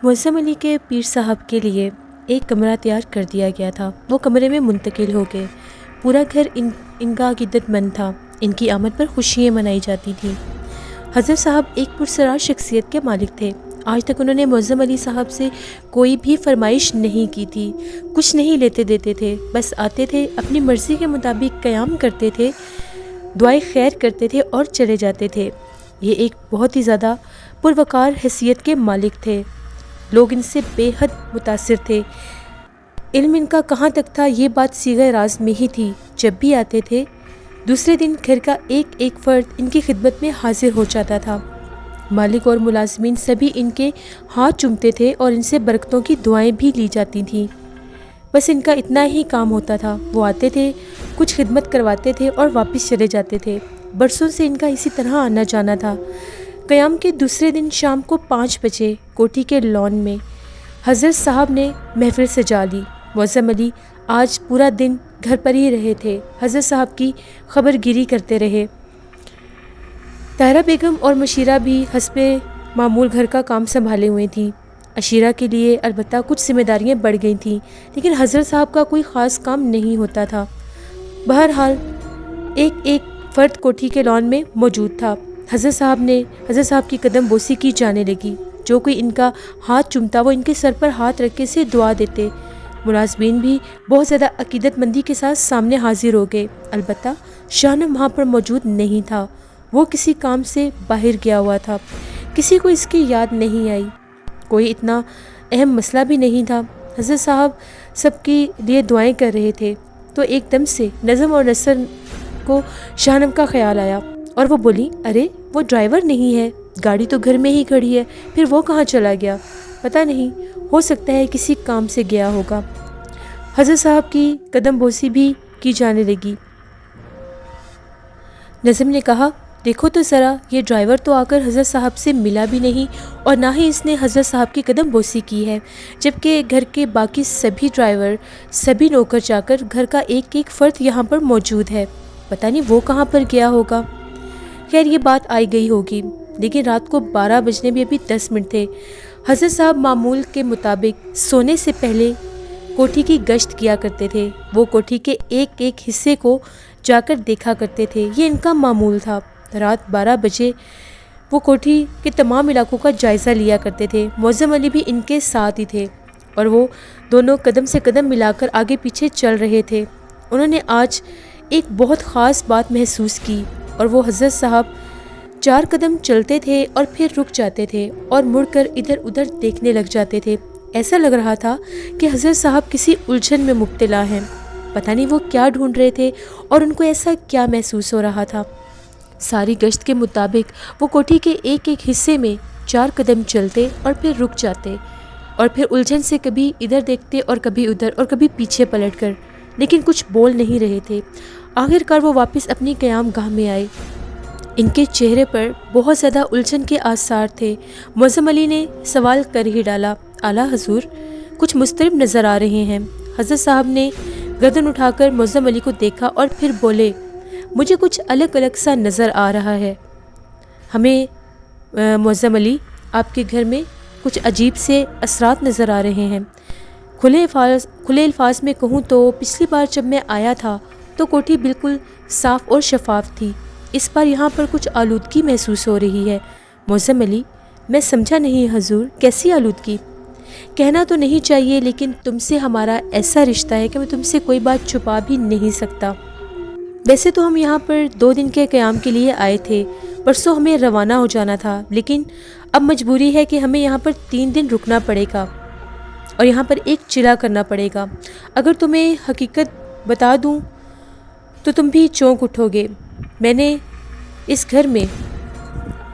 معظم علی کے پیر صاحب کے لیے ایک کمرہ تیار کر دیا گیا تھا۔ وہ کمرے میں منتقل ہو گئے۔ پورا گھر ان کا عقیدت مند تھا۔ ان کی آمد پر خوشیاں منائی جاتی تھیں۔ حضرت صاحب ایک پرسرار شخصیت کے مالک تھے۔ آج تک انہوں نے معظم علی صاحب سے کوئی بھی فرمائش نہیں کی تھی، کچھ نہیں لیتے دیتے تھے، بس آتے تھے، اپنی مرضی کے مطابق قیام کرتے تھے، دعائے خیر کرتے تھے اور چلے جاتے تھے۔ یہ ایک بہت ہی زیادہ پروقار حیثیت کے مالک تھے۔ لوگ ان سے بے حد متاثر تھے۔ علم ان کا کہاں تک تھا یہ بات صیغہ راز میں ہی تھی۔ جب بھی آتے تھے دوسرے دن گھر کا ایک ایک فرد ان کی خدمت میں حاضر ہو جاتا تھا۔ مالک اور ملازمین سبھی ان کے ہاتھ چومتے تھے اور ان سے برکتوں کی دعائیں بھی لی جاتی تھیں۔ بس ان کا اتنا ہی کام ہوتا تھا۔ وہ آتے تھے، کچھ خدمت کرواتے تھے اور واپس چلے جاتے تھے۔ برسوں سے ان کا اسی طرح آنا جانا تھا۔ قیام کے دوسرے دن شام کو 5 بجے کوٹھی کے لان میں حضرت صاحب نے محفل سجا لی۔ معظم علی آج پورا دن گھر پر ہی رہے تھے۔ حضرت صاحب کی خبر گیری کرتے رہے۔ طاہرہ بیگم اور مشیرہ بھی حسب معمول گھر کا کام سنبھالے ہوئے تھیں۔ عشیرہ کے لیے البتہ کچھ ذمہ داریاں بڑھ گئی تھیں، لیکن حضرت صاحب کا کوئی خاص کام نہیں ہوتا تھا۔ بہرحال ایک ایک فرد کوٹھی کے لان میں موجود تھا۔ حضرت صاحب کی قدم بوسی کی جانے لگی۔ جو کوئی ان کا ہاتھ چومتا وہ ان کے سر پر ہاتھ رکھ کے سے دعا دیتے۔ ملازمین بھی بہت زیادہ عقیدت مندی کے ساتھ سامنے حاضر ہو گئے۔ البتہ شاہنم وہاں پر موجود نہیں تھا۔ وہ کسی کام سے باہر گیا ہوا تھا۔ کسی کو اس کی یاد نہیں آئی۔ کوئی اتنا اہم مسئلہ بھی نہیں تھا۔ حضرت صاحب سب کے لیے دعائیں کر رہے تھے تو ایک دم سے نظم اور نثر کو شاہنم کا خیال آیا اور وہ بولی، ارے وہ ڈرائیور نہیں ہے، گاڑی تو گھر میں ہی کھڑی ہے، پھر وہ کہاں چلا گیا؟ پتہ نہیں، ہو سکتا ہے کسی کام سے گیا ہوگا۔ حضرت صاحب کی قدم بوسی بھی کی جانے لگی۔ نظم نے کہا، دیکھو تو ذرا، یہ ڈرائیور تو آ کر حضرت صاحب سے ملا بھی نہیں اور نہ ہی اس نے حضرت صاحب کی قدم بوسی کی ہے، جبکہ گھر کے باقی سبھی ڈرائیور، سبھی نوکر چاکر، گھر کا ایک ایک فرد یہاں پر موجود ہے۔ پتہ نہیں وہ کہاں پر گیا ہوگا۔ خیر یہ بات آئی گئی ہوگی، لیکن رات کو 12 بجنے بھی ابھی 10 منٹ تھے۔ حضرت صاحب معمول کے مطابق سونے سے پہلے کوٹھی کی گشت کیا کرتے تھے۔ وہ کوٹھی کے ایک ایک حصے کو جا کر دیکھا کرتے تھے، یہ ان کا معمول تھا۔ رات 12 بجے وہ کوٹھی کے تمام علاقوں کا جائزہ لیا کرتے تھے۔ معظم علی بھی ان کے ساتھ ہی تھے اور وہ دونوں قدم سے قدم ملا کر آگے پیچھے چل رہے تھے۔ انہوں نے آج ایک بہت خاص بات محسوس کی، اور وہ حضرت صاحب 4 قدم چلتے تھے اور پھر رک جاتے تھے اور مڑ کر ادھر ادھر دیکھنے لگ جاتے تھے۔ ایسا لگ رہا تھا کہ حضرت صاحب کسی الجھن میں مبتلا ہیں۔ پتہ نہیں وہ کیا ڈھونڈ رہے تھے اور ان کو ایسا کیا محسوس ہو رہا تھا۔ ساری گشت کے مطابق وہ کوٹھی کے ایک ایک حصے میں 4 قدم چلتے اور پھر رک جاتے اور پھر الجھن سے کبھی ادھر دیکھتے اور کبھی ادھر اور کبھی پیچھے پلٹ کر، لیکن کچھ بول نہیں رہے تھے۔ آخر کار وہ واپس اپنی قیام گاہ میں آئے۔ ان کے چہرے پر بہت زیادہ الجھن کے آثار تھے۔ معظم علی نے سوال کر ہی ڈالا، اعلیٰ حضور، کچھ مضطرب نظر آ رہے ہیں۔ حضرت صاحب نے گردن اٹھا کر معظم علی کو دیکھا اور پھر بولے، مجھے کچھ الگ الگ سا نظر آ رہا ہے۔ ہمیں معظم علی، آپ کے گھر میں کچھ عجیب سے اثرات نظر آ رہے ہیں۔ کھلے الفاظ میں کہوں تو پچھلی بار جب میں آیا تھا تو کوٹھی بالکل صاف اور شفاف تھی۔ اس بار یہاں پر کچھ آلودگی محسوس ہو رہی ہے۔ معظم علی، میں سمجھا نہیں حضور، کیسی آلودگی؟ کہنا تو نہیں چاہیے، لیکن تم سے ہمارا ایسا رشتہ ہے کہ میں تم سے کوئی بات چھپا بھی نہیں سکتا۔ ویسے تو ہم یہاں پر 2 دن کے قیام کے لیے آئے تھے، پرسوں ہمیں روانہ ہو جانا تھا، لیکن اب مجبوری ہے کہ ہمیں یہاں پر 3 دن رکنا پڑے گا اور یہاں پر ایک چلا کرنا پڑے گا۔ اگر تمہیں حقیقت بتا دوں تو تم بھی چونک اٹھو گے۔ میں نے اس گھر میں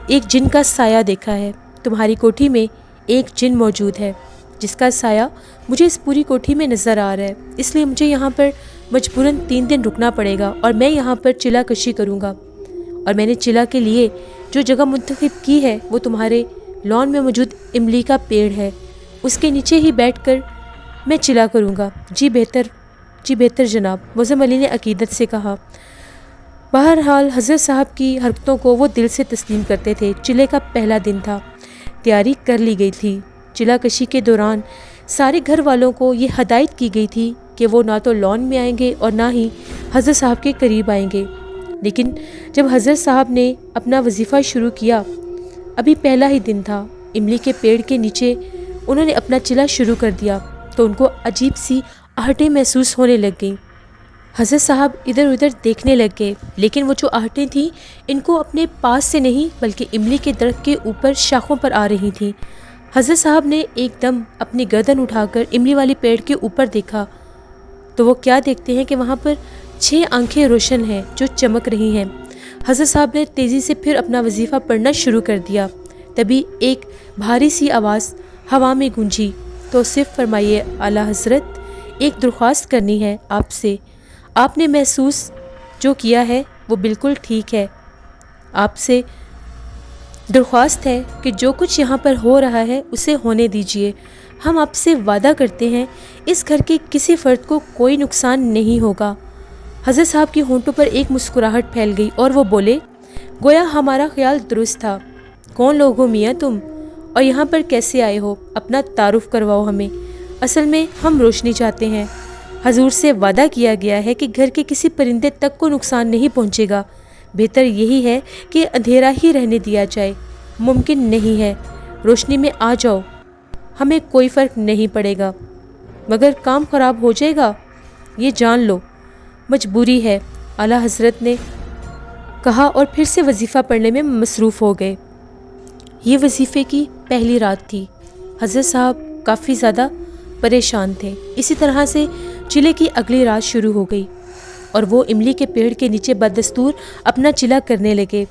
ایک جن کا سایہ دیکھا ہے۔ تمہاری کوٹھی میں ایک جن موجود ہے جس کا سایہ مجھے اس پوری کوٹھی میں نظر آ رہا ہے، اس لیے مجھے یہاں پر مجبوراً 3 دن رکنا پڑے گا اور میں یہاں پر چلا کشی کروں گا۔ اور میں نے چلا کے لیے جو جگہ منتخب کی ہے وہ تمہارے لان میں موجود املی کا پیڑ ہے، اس کے نیچے ہی بیٹھ کر میں چلا کروں گا۔ جی بہتر جناب، معظم علی نے عقیدت سے کہا۔ بہرحال حضرت صاحب کی حرکتوں کو وہ دل سے تسلیم کرتے تھے۔ چلے کا پہلا دن تھا، تیاری کر لی گئی تھی۔ چلا کشی کے دوران سارے گھر والوں کو یہ ہدایت کی گئی تھی کہ وہ نہ تو لان میں آئیں گے اور نہ ہی حضرت صاحب کے قریب آئیں گے، لیکن جب حضرت صاحب نے اپنا وظیفہ شروع کیا، ابھی پہلا ہی دن تھا، املی کے پیڑ کے نیچے انہوں نے اپنا چلا شروع کر دیا تو ان کو عجیب سی آہٹیں محسوس ہونے لگ گئیں۔ حضرت صاحب ادھر ادھر دیکھنے لگ گئے، لیکن وہ جو آہٹیں تھیں ان کو اپنے پاس سے نہیں بلکہ املی کے درخت کے اوپر شاخوں پر آ رہی تھیں۔ حضرت صاحب نے ایک دم اپنی گردن اٹھا کر املی والی پیڑ کے اوپر دیکھا تو وہ کیا دیکھتے ہیں کہ وہاں پر 6 آنکھیں روشن ہیں جو چمک رہی ہیں۔ حضرت صاحب نے تیزی سے پھر اپنا وظیفہ پڑھنا شروع کر دیا۔ تبھی ایک بھاری سی آواز ہوا میں گونجی، تو صرف فرمائیے اعلیٰ حضرت، ایک درخواست کرنی ہے آپ سے۔ آپ نے محسوس جو کیا ہے وہ بالکل ٹھیک ہے۔ آپ سے درخواست ہے کہ جو کچھ یہاں پر ہو رہا ہے اسے ہونے دیجیے۔ ہم آپ سے وعدہ کرتے ہیں اس گھر کے کسی فرد کو کوئی نقصان نہیں ہوگا۔ حضرت صاحب کے ہونٹوں پر ایک مسکراہٹ پھیل گئی اور وہ بولے، گویا ہمارا خیال درست تھا۔ کون لوگ ہو میاں تم، اور یہاں پر کیسے آئے ہو؟ اپنا تعارف کرواؤ ہمیں۔ اصل میں ہم روشنی چاہتے ہیں۔ حضور سے وعدہ کیا گیا ہے کہ گھر کے کسی پرندے تک کو نقصان نہیں پہنچے گا۔ بہتر یہی ہے کہ اندھیرا ہی رہنے دیا جائے۔ ممکن نہیں ہے، روشنی میں آ جاؤ، ہمیں کوئی فرق نہیں پڑے گا، مگر کام خراب ہو جائے گا، یہ جان لو۔ مجبوری ہے، اعلیٰ حضرت نے کہا اور پھر سے وظیفہ پڑھنے میں مصروف ہو گئے۔ یہ وظیفے کی پہلی رات تھی۔ حضرت صاحب کافی زیادہ پریشان تھے۔ اسی طرح سے چلے کی اگلی رات شروع ہو گئی اور وہ املی کے پیڑ کے نیچے بدستور اپنا چلا کرنے لگے۔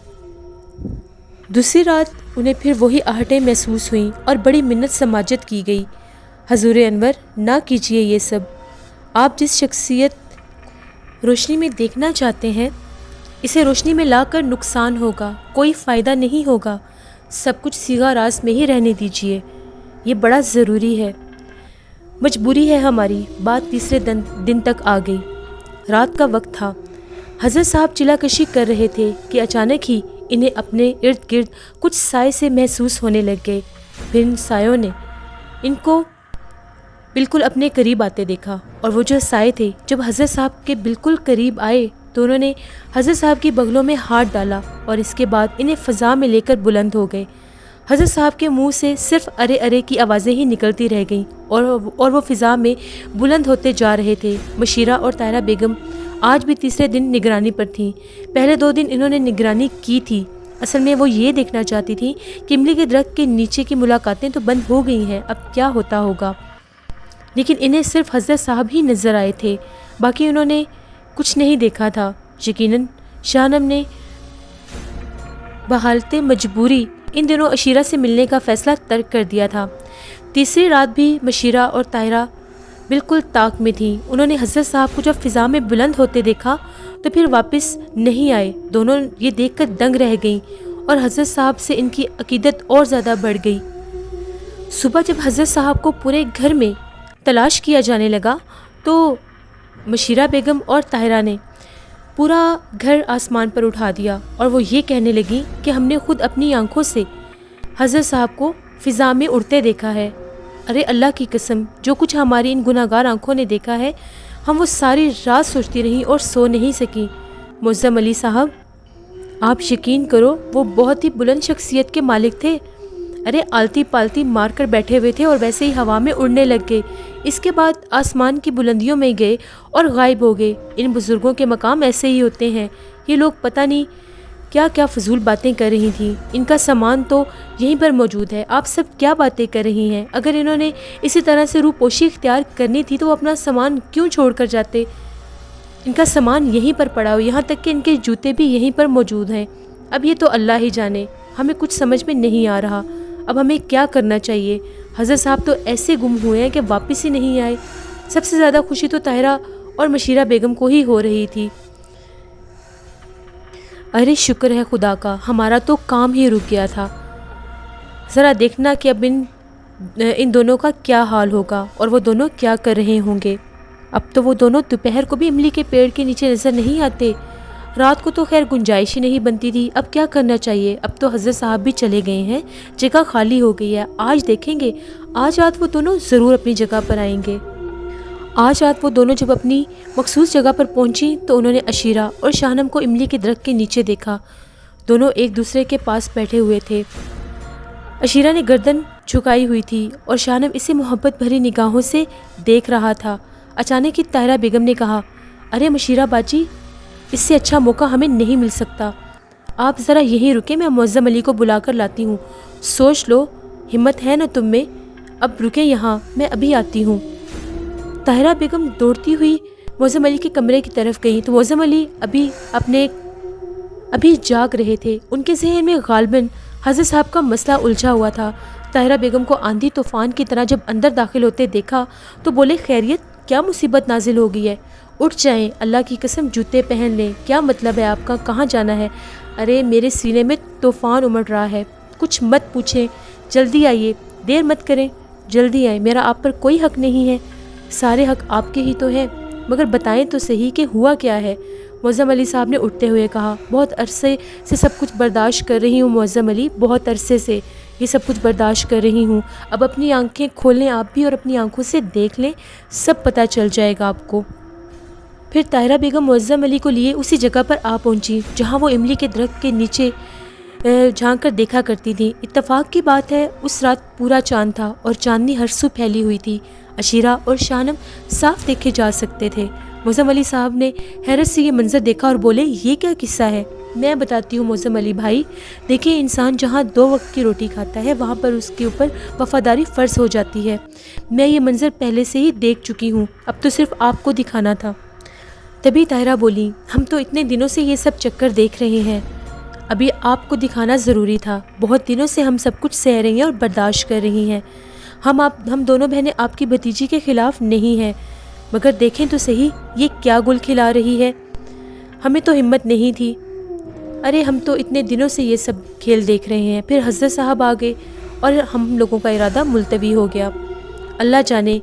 دوسری رات انہیں پھر وہی آہٹیں محسوس ہوئیں اور بڑی منت سماجت کی گئی۔ حضور انور، نہ کیجیے یہ سب۔ آپ جس شخصیت روشنی میں دیکھنا چاہتے ہیں اسے روشنی میں لا کر نقصان ہوگا، کوئی فائدہ نہیں ہوگا۔ سب کچھ صیغہ راز میں ہی رہنے دیجیے، یہ بڑا ضروری ہے۔ مجبوری ہے ہماری۔ بات تیسرے دن تک آ گئی۔ رات کا وقت تھا۔ حضرت صاحب چلا کشی کر رہے تھے کہ اچانک ہی انہیں اپنے ارد گرد کچھ سائے سے محسوس ہونے لگ گئے۔ پھر ان سایوں نے ان کو بالکل اپنے قریب آتے دیکھا، اور وہ جو سائے تھے جب حضرت صاحب کے بالکل قریب آئے تو انہوں نے حضرت صاحب کی بغلوں میں ہاتھ ڈالا اور اس کے بعد انہیں فضا میں لے کر بلند ہو گئے۔ حضرت صاحب کے منہ سے صرف ارے ارے کی آوازیں ہی نکلتی رہ گئیں اور وہ فضا میں بلند ہوتے جا رہے تھے۔ مشیرہ اور طاہرہ بیگم آج بھی تیسرے دن نگرانی پر تھیں۔ پہلے 2 دن انہوں نے نگرانی کی تھی۔ اصل میں وہ یہ دیکھنا چاہتی تھیں کہ املی کے درخت کے نیچے کی ملاقاتیں تو بند ہو گئی ہیں، اب کیا ہوتا ہوگا، لیکن انہیں صرف حضرت صاحب ہی نظر آئے تھے، باقی انہوں نے کچھ نہیں دیکھا تھا۔ یقیناً شاہنم نے بحالت مجبوری ان دنوں عشیرہ سے ملنے کا فیصلہ ترک کر دیا تھا۔ تیسری رات بھی مشیرہ اور طاہرہ بالکل طاق میں تھیں۔ انہوں نے حضرت صاحب کو جب فضا میں بلند ہوتے دیکھا تو پھر واپس نہیں آئے۔ دونوں یہ دیکھ کر دنگ رہ گئیں اور حضرت صاحب سے ان کی عقیدت اور زیادہ بڑھ گئی۔ صبح جب حضرت صاحب کو پورے گھر میں تلاش کیا جانے لگا تو مشیرہ بیگم اور طاہرہ نے پورا گھر آسمان پر اٹھا دیا اور وہ یہ کہنے لگیں کہ ہم نے خود اپنی آنکھوں سے حضرت صاحب کو فضا میں اڑتے دیکھا ہے۔ ارے اللہ کی قسم، جو کچھ ہماری ان گناہگار آنکھوں نے دیکھا ہے ہم وہ ساری رات سوچتی رہیں اور سو نہیں سکیں۔ معظم علی صاحب، آپ یقین کرو وہ بہت ہی بلند شخصیت کے مالک تھے۔ ارے آلتی پالتی مار کر بیٹھے ہوئے تھے اور ویسے ہی ہوا میں اڑنے لگ گئے۔ اس کے بعد آسمان کی بلندیوں میں گئے اور غائب ہو گئے۔ ان بزرگوں کے مقام ایسے ہی ہوتے ہیں۔ یہ لوگ پتہ نہیں کیا کیا فضول باتیں کر رہی تھیں۔ ان کا سامان تو یہیں پر موجود ہے، آپ سب کیا باتیں کر رہی ہیں؟ اگر انہوں نے اسی طرح سے روپوشی اختیار کرنی تھی تو وہ اپنا سامان کیوں چھوڑ کر جاتے؟ ان کا سامان یہیں پر پڑا ہو، یہاں تک کہ ان کے جوتے بھی یہیں پر موجود ہیں۔ اب یہ تو اللہ ہی جانے، ہمیں کچھ سمجھ میں نہیں آ رہا، اب ہمیں کیا کرنا چاہیے؟ حضرت صاحب تو ایسے گم ہوئے ہیں کہ واپس ہی نہیں آئے۔ سب سے زیادہ خوشی تو طاہرہ اور مشیرہ بیگم کو ہی ہو رہی تھی۔ ارے شکر ہے خدا کا، ہمارا تو کام ہی رک گیا تھا۔ ذرا دیکھنا کہ اب ان دونوں کا کیا حال ہوگا اور وہ دونوں کیا کر رہے ہوں گے۔ اب تو وہ دونوں دوپہر کو بھی املی کے پیڑ کے نیچے نظر نہیں آتے۔ رات کو تو خیر گنجائش ہی نہیں بنتی تھی، اب کیا کرنا چاہیے؟ اب تو حضرت صاحب بھی چلے گئے ہیں، جگہ خالی ہو گئی ہے، آج دیکھیں گے، آج رات وہ دونوں ضرور اپنی جگہ پر آئیں گے۔ آج رات وہ دونوں جب اپنی مخصوص جگہ پر پہنچی تو انہوں نے عشیرہ اور شاہنم کو املی کے درخت کے نیچے دیکھا۔ دونوں ایک دوسرے کے پاس بیٹھے ہوئے تھے۔ عشیرہ نے گردن جھکائی ہوئی تھی اور شاہنم اسے محبت بھری نگاہوں سے دیکھ رہا تھا۔ اچانک ہی طاہرہ بیگم نے کہا، ارے مشیرہ باجی، اس سے اچھا موقع ہمیں نہیں مل سکتا، آپ ذرا یہیں رکیں، میں معظم علی کو بلا کر لاتی ہوں۔ سوچ لو، ہمت ہے نا تم میں؟ اب رکیں یہاں، میں ابھی آتی ہوں۔ طاہرہ بیگم دوڑتی ہوئی معظم علی کے کمرے کی طرف گئی تو معظم علی ابھی جاگ رہے تھے۔ ان کے ذہن میں غالباً حضرت صاحب کا مسئلہ الجھا ہوا تھا۔ طاہرہ بیگم کو آندھی طوفان کی طرح جب اندر داخل ہوتے دیکھا تو بولے، خیریت، کیا مصیبت نازل ہو گئی ہے؟ اٹھ جائیں، اللہ کی قسم جوتے پہن لیں، کیا مطلب ہے آپ کا، کہاں جانا ہے؟ ارے میرے سینے میں طوفان امڑ رہا ہے، کچھ مت پوچھیں، جلدی آئیے، دیر مت کریں، جلدی آئیں، میرا آپ پر کوئی حق نہیں ہے، سارے حق آپ کے ہی تو ہے، مگر بتائیں تو صحیح کہ ہوا کیا ہے؟ معظم علی صاحب نے اٹھتے ہوئے کہا، بہت عرصے سے سب کچھ برداشت کر رہی ہوں معظم علی، بہت عرصے سے یہ سب کچھ برداشت کر رہی ہوں، اب اپنی آنکھیں کھول لیں آپ بھی اور اپنی آنکھوں سے دیکھ لیں، سب پتہ چل جائے گا آپ کو۔ پھر طاہرہ بیگم معظم علی کو لیے اسی جگہ پر آ پہنچی جہاں وہ املی کے درخت کے نیچے جھانک کر دیکھا کرتی تھی۔ اتفاق کی بات ہے، اس رات پورا چاند تھا اور چاندنی ہر سو پھیلی ہوئی تھی۔ عشیرہ اور شاہنم صاف دیکھے جا سکتے تھے۔ معظم علی صاحب نے حیرت سے یہ منظر دیکھا اور بولے، یہ کیا قصہ ہے؟ میں بتاتی ہوں معظم علی بھائی، دیکھیں انسان جہاں 2 وقت کی روٹی کھاتا ہے وہاں پر اس کے اوپر وفاداری فرض ہو جاتی ہے۔ میں یہ منظر پہلے سے ہی دیکھ چکی ہوں، اب تو صرف آپ کو دکھانا تھا۔ تبھی طاہرہ بولی، ہم تو اتنے دنوں سے یہ سب چکر دیکھ رہے ہیں، ابھی آپ کو دکھانا ضروری تھا، بہت دنوں سے ہم سب کچھ سہ رہی ہیں اور برداشت کر رہی ہیں، ہم دونوں بہنیں آپ کی بھتیجی کے خلاف نہیں ہیں، مگر دیکھیں تو صحیح یہ کیا گل کھلا رہی ہے، ہمیں تو ہمت نہیں تھی، ارے ہم تو اتنے دنوں سے یہ سب کھیل دیکھ رہے ہیں، پھر حضرت صاحب آ گئے اور ہم لوگوں کا ارادہ ملتوی ہو گیا، اللہ جانے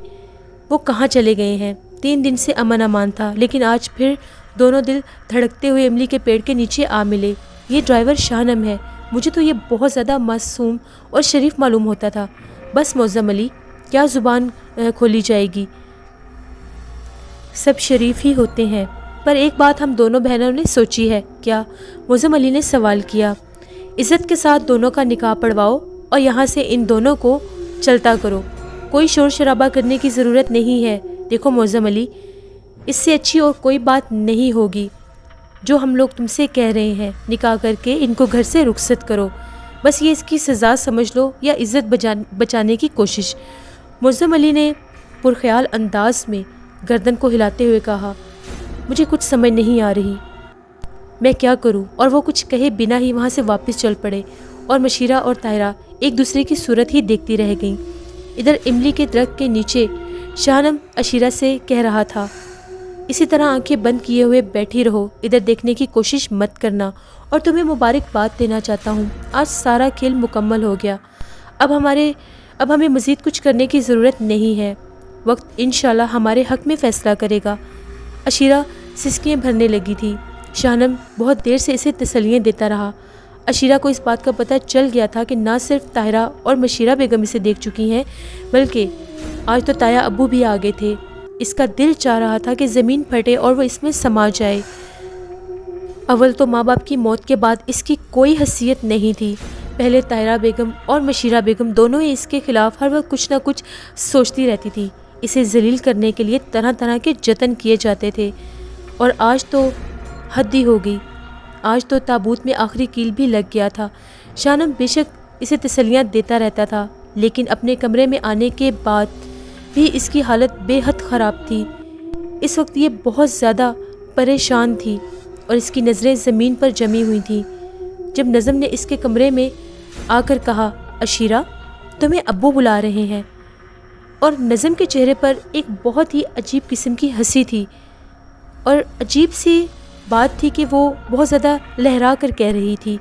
وہ کہاں چلے گئے ہیں۔ 3 دن سے امن امان تھا، لیکن آج پھر دونوں دل دھڑکتے ہوئے املی کے پیڑ کے نیچے آ ملے۔ یہ ڈرائیور شاہنم ہے، مجھے تو یہ بہت زیادہ معصوم اور شریف معلوم ہوتا تھا، بس معظم علی کیا زبان کھولی جائے گی، سب شریف ہی ہوتے ہیں، پر ایک بات ہم دونوں بہنوں نے سوچی ہے۔ کیا؟ معظم علی نے سوال کیا۔ عزت کے ساتھ دونوں کا نکاح پڑھواؤ اور یہاں سے ان دونوں کو چلتا کرو، کوئی شور شرابہ کرنے کی ضرورت نہیں ہے۔ دیکھو معظم علی، اس سے اچھی اور کوئی بات نہیں ہوگی جو ہم لوگ تم سے کہہ رہے ہیں، نکاح کر کے ان کو گھر سے رخصت کرو، بس یہ اس کی سزا سمجھ لو یا عزت بچانے کی کوشش۔ معظم علی نے پرخیال انداز میں گردن کو ہلاتے ہوئے کہا، مجھے کچھ سمجھ نہیں آ رہی، میں کیا کروں؟ اور وہ کچھ کہے بنا ہی وہاں سے واپس چل پڑے اور مشیرہ اور طاہرہ ایک دوسرے کی صورت ہی دیکھتی رہ گئیں۔ ادھر املی کے درخت کے نیچے شاہنم عشیرہ سے کہہ رہا تھا، اسی طرح آنکھیں بند کیے ہوئے بیٹھی رہو، ادھر دیکھنے کی کوشش مت کرنا، اور تمہیں مبارکباد دینا چاہتا ہوں، آج سارا کھیل مکمل ہو گیا، اب ہمیں مزید کچھ کرنے کی ضرورت نہیں ہے، وقت انشاءاللہ ہمارے حق میں فیصلہ کرے گا۔ عشیرہ سسکیاں بھرنے لگی تھی۔ شاہنم بہت دیر سے اسے تسلیاں دیتا رہا۔ عشیرہ کو اس بات کا پتہ چل گیا تھا کہ نہ صرف طاہرہ اور مشیرہ بیگم اسے دیکھ چکی ہیں، بلکہ آج تو تایا ابو بھی آ گئے تھے۔ اس کا دل چاہ رہا تھا کہ زمین پھٹے اور وہ اس میں سما جائے۔ اول تو ماں باپ کی موت کے بعد اس کی کوئی حیثیت نہیں تھی، پہلے طاہرہ بیگم اور مشیرہ بیگم دونوں ہی اس کے خلاف ہر وقت کچھ نہ کچھ سوچتی رہتی تھی، اسے ذلیل کرنے کے لیے طرح طرح کے جتن کیے جاتے تھے، اور آج تو حد ہی ہو گئی، آج تو تابوت میں آخری کیل بھی لگ گیا تھا۔ شاہنم بے شک اسے تسلیاں دیتا رہتا تھا، لیکن اپنے کمرے میں آنے کے بعد بھی اس کی حالت بے حد خراب تھی۔ اس وقت یہ بہت زیادہ پریشان تھی اور اس کی نظریں زمین پر جمی ہوئی تھیں۔ جب نظم نے اس کے کمرے میں آ کر کہا، عشیرہ تمہیں ابو بلا رہے ہیں، اور نظم کے چہرے پر ایک بہت ہی عجیب قسم کی ہنسی تھی، اور عجیب سی بات تھی کہ وہ بہت زیادہ لہرا کر کہہ رہی تھی،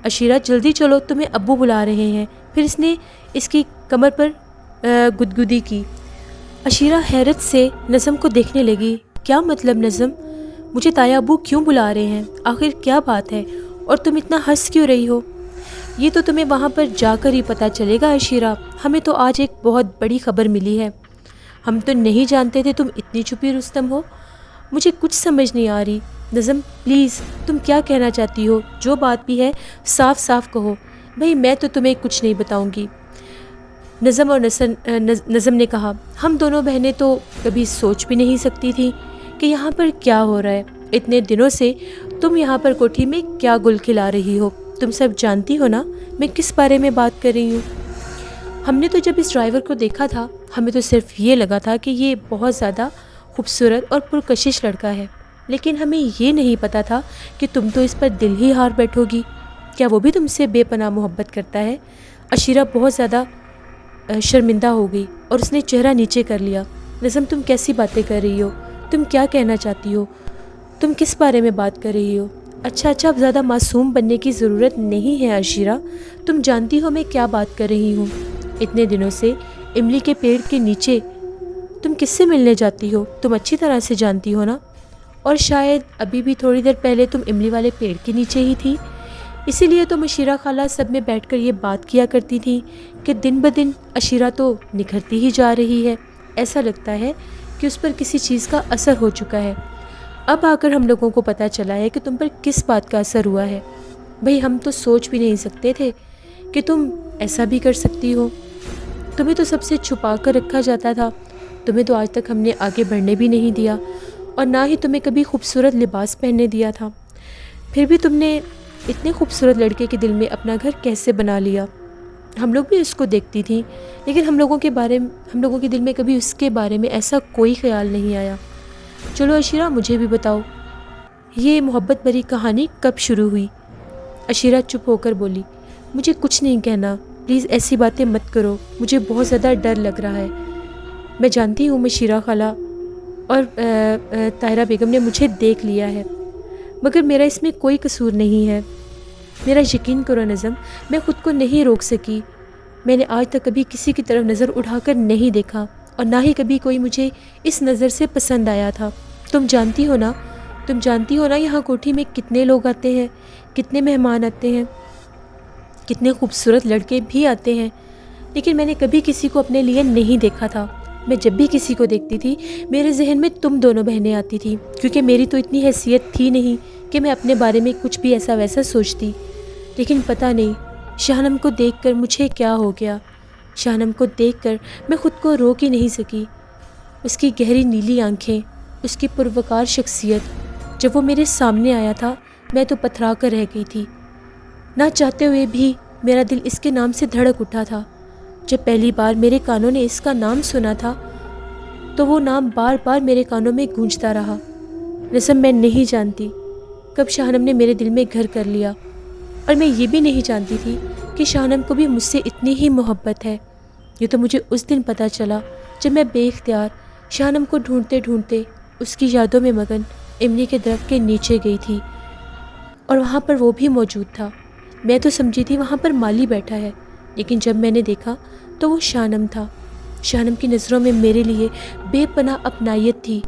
عشیرہ جلدی چلو تمہیں ابو بلا رہے ہیں۔ پھر اس نے اس کی کمر پر گدگدی کی۔ عشیرہ حیرت سے نظم کو دیکھنے لگی۔ کیا مطلب نظم؟ مجھے تایا ابو کیوں بلا رہے ہیں؟ آخر کیا بات ہے اور تم اتنا ہنس کیوں رہی ہو؟ یہ تو تمہیں وہاں پر جا کر ہی پتہ چلے گا عشیرہ، ہمیں تو آج ایک بہت بڑی خبر ملی ہے۔ ہم تو نہیں جانتے تھے تم اتنی چھپی رستم ہو۔ مجھے کچھ سمجھ نہیں آ رہی۔ نظم پلیز، تم کیا کہنا چاہتی ہو؟ جو بات بھی ہے صاف صاف کہو۔ بھئی میں تو تمہیں کچھ نہیں بتاؤں گی، نظم نے کہا۔ ہم دونوں بہنیں تو کبھی سوچ بھی نہیں سکتی تھیں کہ یہاں پر کیا ہو رہا ہے۔ اتنے دنوں سے تم یہاں پر کوٹھی میں کیا گل کھلا رہی ہو؟ تم سب جانتی ہو نا میں کس بارے میں بات کر رہی ہوں؟ ہم نے تو جب اس ڈرائیور کو دیکھا تھا ہمیں تو صرف یہ لگا تھا کہ یہ بہت زیادہ خوبصورت اور پرکشش لڑکا ہے، لیکن ہمیں یہ نہیں پتا تھا کہ تم تو اس پر دل ہی ہار بیٹھو گی۔ کیا وہ بھی تم سے بے پناہ محبت کرتا ہے؟ عشیرہ بہت زیادہ شرمندہ ہو گئی اور اس نے چہرہ نیچے کر لیا۔ نظم تم کیسی باتیں کر رہی ہو؟ تم کیا کہنا چاہتی ہو؟ تم کس بارے میں بات کر رہی ہو؟ اچھا اب زیادہ معصوم بننے کی ضرورت نہیں ہے عشیرہ، تم جانتی ہو میں کیا بات کر رہی ہوں۔ اتنے دنوں سے املی کے پیڑ کے نیچے تم کس سے ملنے جاتی ہو؟ تم اچھی طرح سے جانتی ہو نا، اور شاید ابھی بھی تھوڑی دیر پہلے تم املی والے پیڑ کے نیچے ہی تھی۔ اسی لیے تو عشیرہ خالہ سب میں بیٹھ کر یہ بات کیا کرتی تھی کہ دن بدن عشیرہ تو نکھرتی ہی جا رہی ہے، ایسا لگتا ہے کہ اس پر کسی چیز کا اثر ہو چکا ہے۔ اب آ کر ہم لوگوں کو پتہ چلا ہے کہ تم پر کس بات کا اثر ہوا ہے۔ بھئی ہم تو سوچ بھی نہیں سکتے تھے کہ تم ایسا بھی کر سکتی ہو۔ تمہیں تو سب سے چھپا کر رکھا جاتا تھا، تمہیں تو آج تک ہم نے آگے بڑھنے بھی نہیں دیا اور نہ ہی تمہیں کبھی خوبصورت لباس پہننے دیا تھا۔ پھر بھی تم نے اتنے خوبصورت لڑکے کے دل میں اپنا گھر کیسے بنا لیا؟ ہم لوگ بھی اس کو دیکھتی تھیں، لیکن ہم لوگوں کے دل میں کبھی اس کے بارے میں ایسا کوئی خیال نہیں آیا۔ چلو عشیرہ مجھے بھی بتاؤ، یہ محبت بھری کہانی کب شروع ہوئی؟ عشیرہ چپ ہو کر بولی، مجھے کچھ نہیں کہنا، پلیز ایسی باتیں مت کرو، مجھے بہت زیادہ ڈر لگ رہا ہے۔ میں جانتی ہوں مشیرہ خالہ اور طاہرہ بیگم نے مجھے دیکھ لیا ہے، مگر میرا اس میں کوئی قصور نہیں ہے۔ میرا یقین کرو نظم، میں خود کو نہیں روک سکی۔ میں نے آج تک کبھی کسی کی طرف نظر اٹھا کر نہیں دیکھا اور نہ ہی کبھی کوئی مجھے اس نظر سے پسند آیا تھا۔ تم جانتی ہو نا یہاں کوٹھی میں کتنے لوگ آتے ہیں، کتنے مہمان آتے ہیں، کتنے خوبصورت لڑکے بھی آتے ہیں، لیکن میں نے کبھی کسی کو اپنے لیے نہیں دیکھا تھا۔ میں جب بھی کسی کو دیکھتی تھی میرے ذہن میں تم دونوں بہنیں آتی تھی، کیونکہ میری تو اتنی حیثیت تھی نہیں کہ میں اپنے بارے میں کچھ بھی ایسا ویسا سوچتی۔ لیکن پتہ نہیں شاہنم کو دیکھ کر مجھے کیا ہو گیا۔ شاہنم کو دیکھ کر میں خود کو روک ہی نہیں سکی۔ اس کی گہری نیلی آنکھیں، اس کی پروقار شخصیت، جب وہ میرے سامنے آیا تھا میں تو پتھرا کر رہ گئی تھی۔ نہ چاہتے ہوئے بھی میرا دل اس کے نام سے دھڑک اٹھا تھا۔ جب پہلی بار میرے کانوں نے اس کا نام سنا تھا تو وہ نام بار بار میرے کانوں میں گونجتا رہا۔ نظم میں نہیں جانتی کب شاہنم نے میرے دل میں گھر کر لیا، اور میں یہ بھی نہیں جانتی تھی کہ شاہنم کو بھی مجھ سے اتنی ہی محبت ہے۔ یہ تو مجھے اس دن پتہ چلا جب میں بے اختیار شاہنم کو ڈھونڈتے ڈھونڈتے اس کی یادوں میں مگن املی کے درخت کے نیچے گئی تھی، اور وہاں پر وہ بھی موجود تھا۔ میں تو سمجھی تھی وہاں پر مالی بیٹھا ہے، لیکن جب میں نے دیکھا تو وہ شاہنم تھا۔ شاہنم کی نظروں میں میرے لیے بے پناہ اپنائیت تھی۔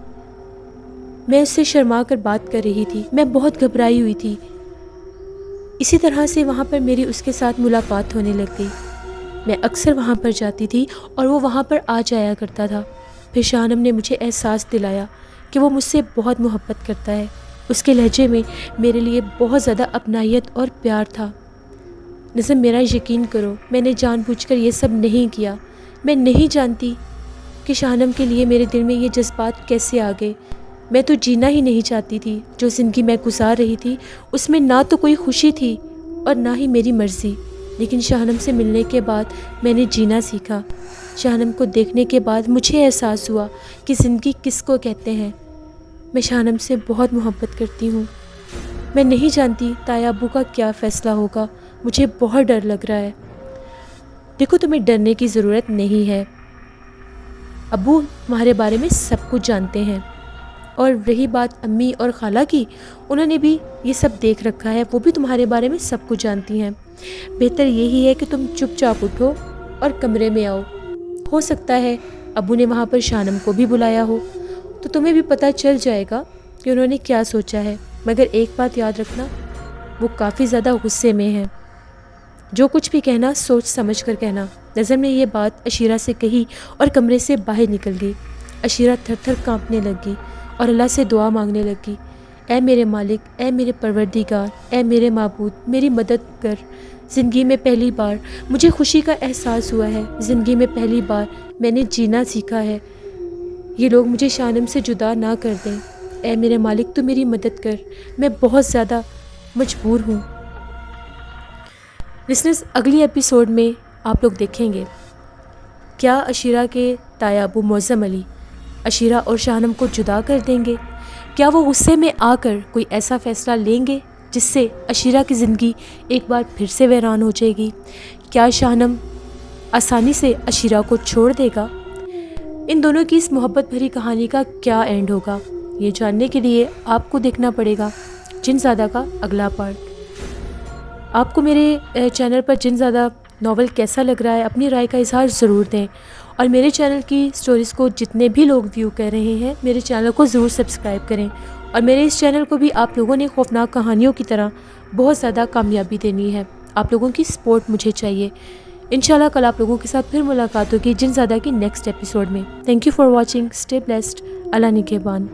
میں اس سے شرما کر بات کر رہی تھی، میں بہت گھبرائی ہوئی تھی۔ اسی طرح سے وہاں پر میری اس کے ساتھ ملاقات ہونے لگ گئی۔ میں اکثر وہاں پر جاتی تھی اور وہ وہاں پر آ جایا کرتا تھا۔ پھر شاہنم نے مجھے احساس دلایا کہ وہ مجھ سے بہت محبت کرتا ہے۔ اس کے لہجے میں میرے لیے بہت زیادہ اپنائیت اور پیار تھا۔ نظم میرا یقین کرو، میں نے جان بوجھ کر یہ سب نہیں کیا۔ میں نہیں جانتی کہ شاہنم کے لیے میرے دل میں یہ جذبات کیسے آ گئے۔ میں تو جینا ہی نہیں چاہتی تھی۔ جو زندگی میں گزار رہی تھی اس میں نہ تو کوئی خوشی تھی اور نہ ہی میری مرضی، لیکن شاہنم سے ملنے کے بعد میں نے جینا سیکھا۔ شاہنم کو دیکھنے کے بعد مجھے احساس ہوا کہ زندگی کس کو کہتے ہیں۔ میں شاہنم سے بہت محبت کرتی ہوں۔ میں نہیں جانتی تایا ابو کا کیا فیصلہ ہوگا، مجھے بہت ڈر لگ رہا ہے۔ دیکھو تمہیں ڈرنے کی ضرورت نہیں ہے، ابو تمہارے بارے میں سب کچھ جانتے ہیں، اور رہی بات امی اور خالہ کی، انہوں نے بھی یہ سب دیکھ رکھا ہے، وہ بھی تمہارے بارے میں سب کچھ جانتی ہیں۔ بہتر یہی ہے کہ تم چپ چاپ اٹھو اور کمرے میں آؤ۔ ہو سکتا ہے ابو نے وہاں پر شاہنم کو بھی بلایا ہو، تو تمہیں بھی پتہ چل جائے گا کہ کہ انہوں نے کیا سوچا ہے، مگر ایک بات یاد رکھنا، وہ کافی زیادہ غصے میں ہیں۔ جو کچھ بھی کہنا سوچ سمجھ کر کہنا۔ نظم نے یہ بات عشیرہ سے کہی اور کمرے سے باہر نکل گئی۔ عشیرہ تھر تھر کانپنے لگی اور اللہ سے دعا مانگنے لگی، اے میرے مالک، اے میرے پروردگار، اے میرے معبود، میری مدد کر۔ زندگی میں پہلی بار مجھے خوشی کا احساس ہوا ہے، زندگی میں پہلی بار میں نے جینا سیکھا ہے۔ یہ لوگ مجھے شانم سے جدا نہ کر دیں۔ اے میرے مالک، تو میری مدد کر، میں بہت زیادہ مجبور ہوں۔ لسنرز، اگلی ایپیسوڈ میں آپ لوگ دیکھیں گے کیا عشیرہ کے تایا ابو معظم علی عشیرہ اور شاہنم کو جدا کر دیں گے؟ کیا وہ غصے میں آ کر کوئی ایسا فیصلہ لیں گے جس سے عشیرہ کی زندگی ایک بار پھر سے ویران ہو جائے گی؟ کیا شاہنم آسانی سے عشیرہ کو چھوڑ دے گا؟ ان دونوں کی اس محبت بھری کہانی کا کیا اینڈ ہوگا؟ یہ جاننے کے لیے آپ کو دیکھنا پڑے گا جن زادہ کا اگلا پارٹ۔ آپ کو میرے چینل پر جن زادہ ناول کیسا لگ رہا ہے، اپنی رائے کا اظہار ضرور دیں، اور میرے چینل کی سٹوریز کو جتنے بھی لوگ ویو کر رہے ہیں میرے چینل کو ضرور سبسکرائب کریں، اور میرے اس چینل کو بھی آپ لوگوں نے خوفناک کہانیوں کی طرح بہت زیادہ کامیابی دینی ہے۔ آپ لوگوں کی سپورٹ مجھے چاہیے۔ انشاءاللہ کل آپ لوگوں کے ساتھ پھر ملاقات ہوگی جن زادہ کی نیکسٹ ایپیسوڈ میں۔ Thank you for watching, stay blessed, اللہ نگہبان۔